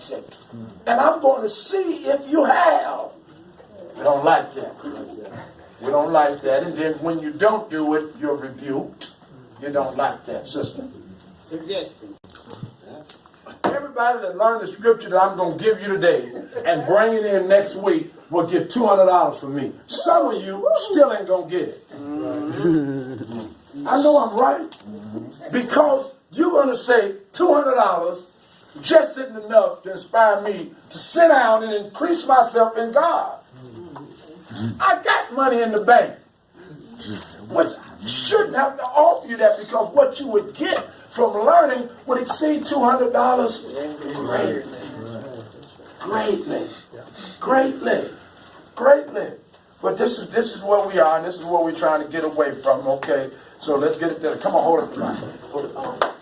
fix it. And I'm going to see if you have. We don't like that. We don't like that. And then when you don't do it, you're rebuked. You don't like that, sister. Suggestion. Everybody that learned the scripture that I'm going to give you today and bring it in next week will get $200 from me. Some of you still ain't going to get it. I know I'm right. Because you're going to say $200 just isn't enough to inspire me to sit down and increase myself in God. I got money in the bank. Which shouldn't have to offer you that, because what you would get from learning would exceed $200 greatly. But this is where we are, and this is what we're trying to get away from. Okay, so let's get it there. Come on, hold it. Hold it. Let's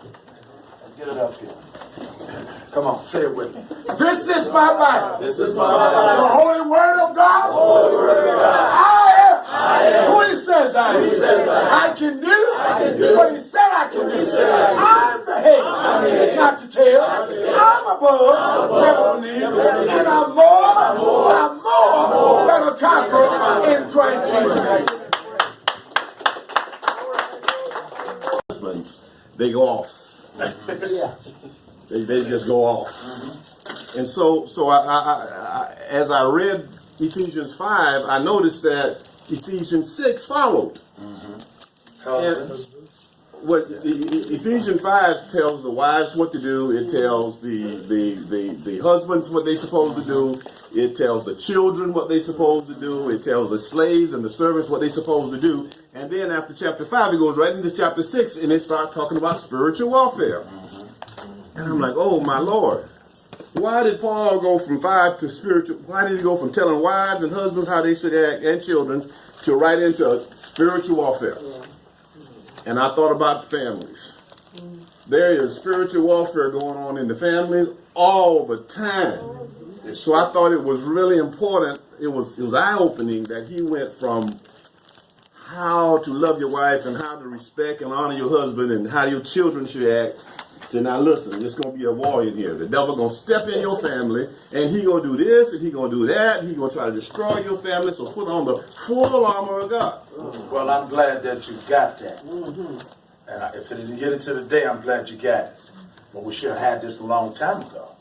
get it up here. Come on, say it with me. This is my Bible. This is my Bible. The Holy Word of God. Holy Word of God. I am who He says I am. I can do what He said I can do. I'm the head, not the tail. I'm above, never beneath, and I'm more than a conqueror in Christ Jesus. They go off. They just go off. And so I as I read Ephesians 5, I noticed that Ephesians 6 followed. And what Ephesians 5 tells the wives what to do. It tells the husbands what they're supposed to do. It tells the children what they're supposed to do. It tells the slaves and the servants what they're supposed to do. And then after chapter 5, it goes right into chapter 6, and it starts talking about spiritual warfare. And I'm like, oh my Lord. Why did Paul go from 5 to spiritual? Why did he go from telling wives and husbands how they should act and children to right into spiritual warfare? And I thought about families. There is spiritual warfare going on in the families all the time. So I thought it was really important. It was eye-opening that he went from how to love your wife and how to respect and honor your husband and how your children should act. So now listen, there's going to be a war in here. The devil going to step in your family, and he going to do this, and he going to do that, and he going to try to destroy your family. So put on the full armor of God. Well, I'm glad that you got that. And if it didn't get it to today, I'm glad you got it. But we should have had this a long time ago.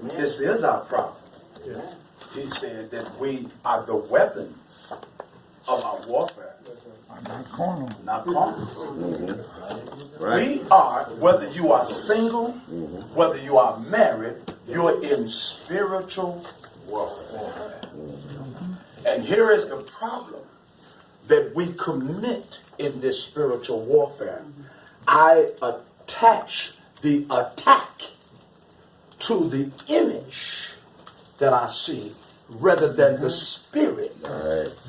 This is our problem. He said that we are the weapons of our warfare. Not carnal. Right. We are, whether you are single, whether you are married, you're in spiritual warfare. And here is the problem that we commit in this spiritual warfare. I attach the attack to the image that I see rather than the spirit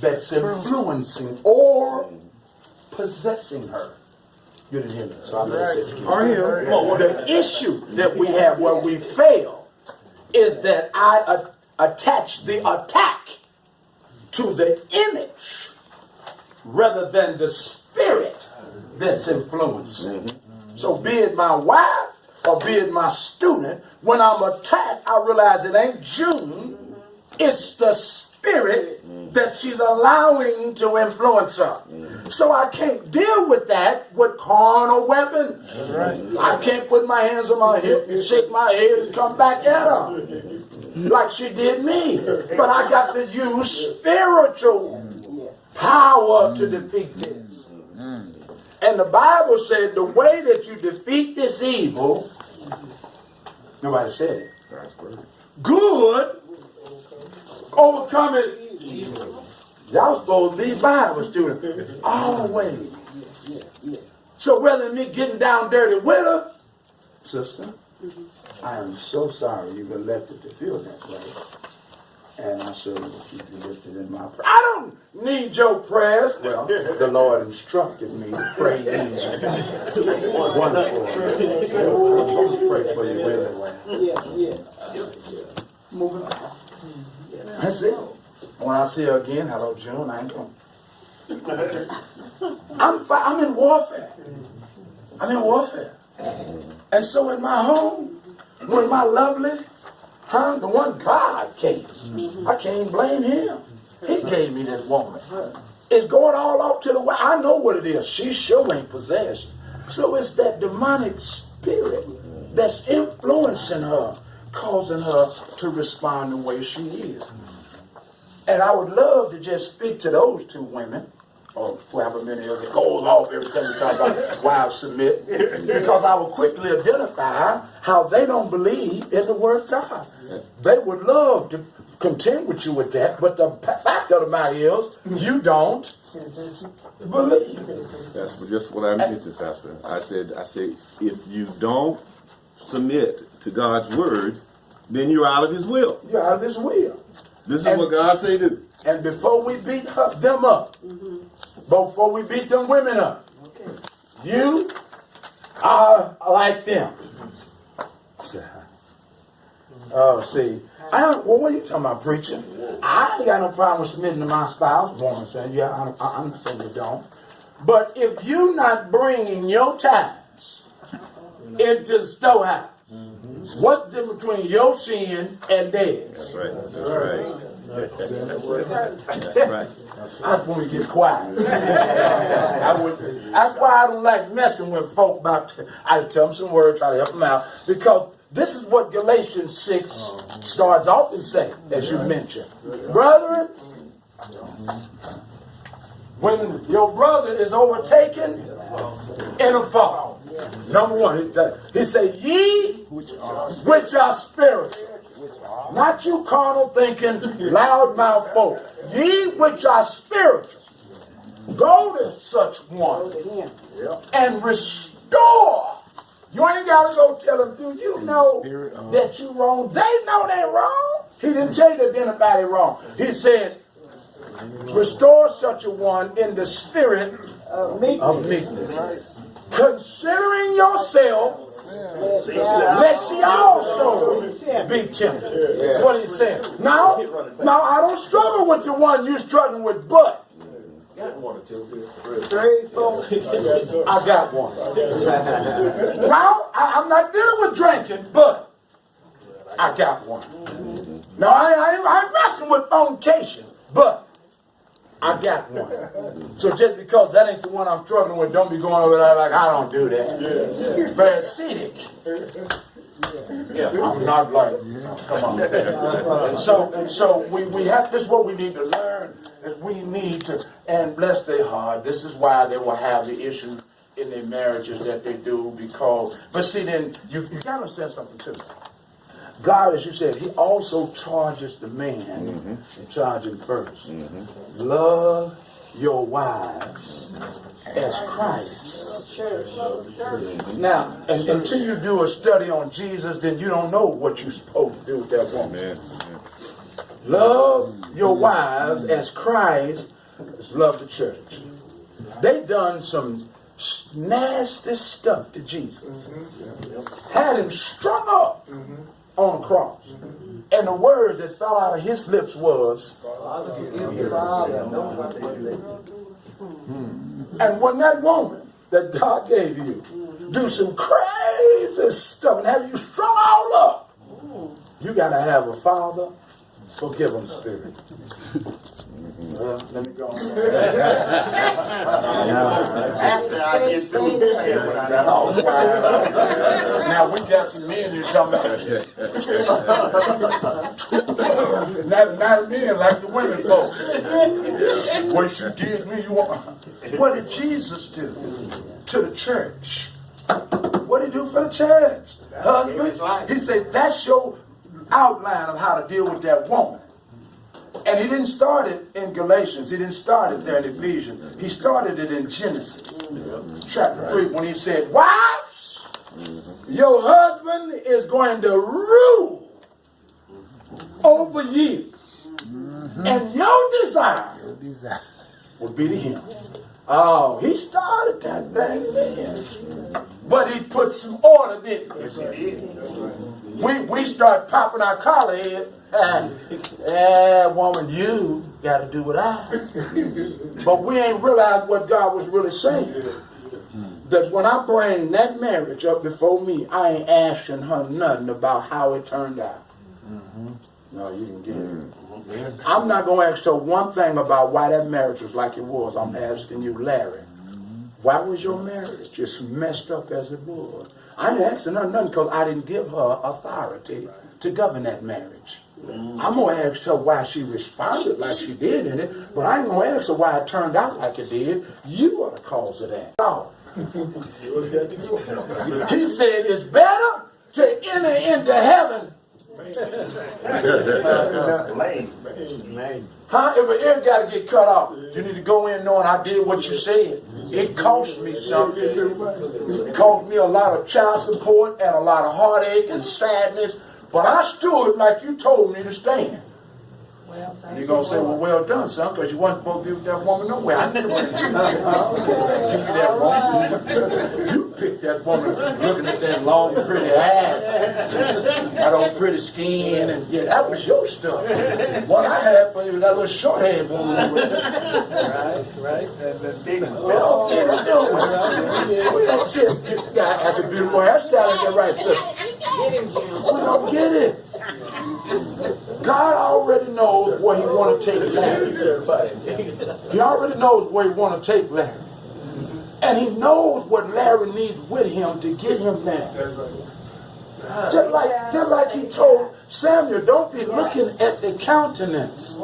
that's influencing or possessing her. You didn't hear me, so I'm going to say it again. The issue that we have where we fail is that I attach the attack to the image rather than the spirit that's influencing. So be it my wife or be it my student, when I'm attacked, I realize it ain't June. It's the spirit that she's allowing to influence her. So I can't deal with that with carnal weapons. I can't put my hands on my hip and shake my head and come back at her like she did me. But I got to use spiritual power to defeat this. And the Bible said the way that you defeat this evil, nobody said it. Good overcome it. Y'all supposed to be Bible students. Always. So rather than me getting down dirty with her, sister, I am so sorry you've been left to feel that way. And I certainly will keep you lifted in my prayer. I don't need your prayers. Well, the Lord instructed me to pray in. Wonderful. Pray for you really well. Moving on. That's it. When I see her again, hello June, I ain't going. I'm in warfare. I'm in warfare. And so in my home, when my lovely, the one God gave, I can't blame him. He gave me this woman. It's going all off to the way. I know what it is. She sure ain't possessed. So it's that demonic spirit that's influencing her, causing her to respond the way she is. And I would love to just speak to those two women, or however many of it goes off every time we talk about wives submit, because I will quickly identify how they don't believe in the word of God. They would love to contend with you with that, but the fact of the matter is, you don't believe. That's just what I meant to, Pastor. I said, if you don't submit to God's word, then you're out of his will. You're out of his will. This is what God say do. And before we beat them up, before we beat them women up, you are like them. Oh, see. What are you talking about, preaching? I ain't got no problem with submitting to my spouse. Woman saying, yeah, I'm not saying you don't. But if you not bringing your tithes into the storehouse, what's the difference between your sin and theirs? That's right. That's right. That's right. That's when we get quiet. That's why I don't like messing with folk about. I tell them some words, try to help them out, because this is what Galatians 6 starts off and saying, as you mentioned. Brethren, when your brother is overtaken in a fault, number one, he said, ye which are spiritual. Not you carnal thinking, loudmouth folk. Ye which are spiritual. Go to such one and restore. You ain't got to go tell them, do you know that you wrong? They know they wrong. He didn't tell you that anybody wrong. He said, restore such a one in the spirit of meekness. Considering yourself, lest ye also be tempted. That's what he's saying. Now, I don't struggle with the one you're struggling with, but I got one. Now, I'm not dealing with drinking, but I got one. Now, I ain't wrestling with fornication, but I got one. So just because that ain't the one I'm struggling with, don't be going over there like I don't do that. Pharisaic. I'm not like, come on. And so we have, this is what we need to learn, is we need to, and bless their heart. This is why they will have the issue in their marriages that they do, because, but see, then you got to understand something too. God, as you said, he also charges the man, and charge him first. Love your wives as Christ. Now, until you do a study on Jesus, then you don't know what you're supposed to do with that woman. Love your wives as Christ has loved the church. They done some nasty stuff to Jesus. Had him strung up on the cross. And the words that fell out of his lips was, and when that woman that God gave you do some crazy stuff and have you strung all up, you got to have a Father, forgive them spirit. Well, let me go on. Now we got some men here talking about not men like the women folks. What you did me, you want. What did Jesus do to the church? What did he do for the church? Husband, he said, that's your outline of how to deal with that woman. And he didn't start it in Galatians. He didn't start it there in Ephesians. He started it in Genesis chapter 3 when he said, wives, your husband is going to rule over you. And your desire will be to him. Oh, he started that thing then. But he put some order, didn't he? Yes, he did. We start popping our collar head. Woman, you got to do what I. But we ain't realized what God was really saying. that when I bring that marriage up before me, I ain't asking her nothing about how it turned out. No, you didn't get it. I'm not going to ask her one thing about why that marriage was like it was. I'm asking you, Larry, why was your marriage just messed up as it was? I ain't asking her nothing because I didn't give her authority to govern that marriage. I'm going to ask her why she responded like she did in it, but I ain't going to ask her why it turned out like it did. You are the cause of that. No. He said it's better to enter into heaven. Huh? If an ear got to get cut off, you need to go in knowing I did what you said. It cost me something. It cost me a lot of child support and a lot of heartache and sadness. But I stood like you told me to stand. And you're going to say, well done, son, because you wasn't supposed to be with that woman nowhere. I didn't want to give you that woman. You picked that woman looking at that long, pretty hair, that old pretty skin, and yeah, that was your stuff. What I had for you was that little short-haired woman. Right. We don't get it, do we? We don't see it. That's a beautiful hairstyle, you're right, sir. We don't get it. God already knows where he want to take Larry. He already knows where he want to take Larry. And he knows what Larry needs with him to get him there. Just like he told Samuel, don't be looking at the countenance.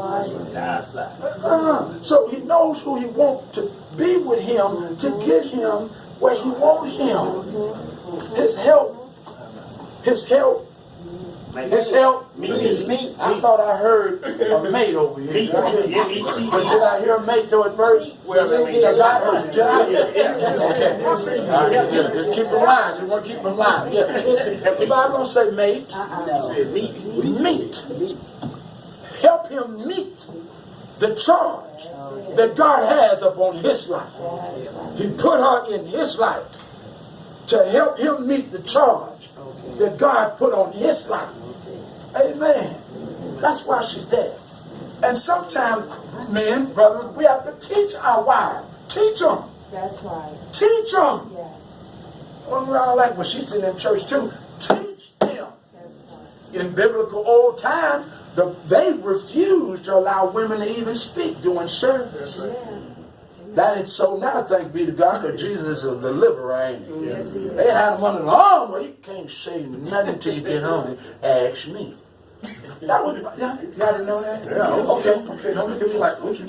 So he knows who he wants to be with him to get him where he wants him. His help. I thought I heard a mate over here. But did I hear a mate to it first? Did I hear? Okay. Just keep in mind. You want to keep in mind. Yeah. The Bible don't say mate. Meet. Help him meet the charge that God has upon his life. He put her in his life to help him meet the charge that God put on his life. Amen. That's why she's there. And sometimes, men, brothers, we have to teach our wives. Teach them. That's right. Teach them. Yes. Well, like when she's in church too. Teach them. That's right. In biblical old times, they refused to allow women to even speak during service. Yeah. That ain't so now, thank be to God, because Jesus is a deliverer, ain't he? Yes, he is. They had him under the arm, well, you can't say nothing until you get home. Ask me. That was, y'all didn't know that? Yeah. Okay, don't look at me like, what you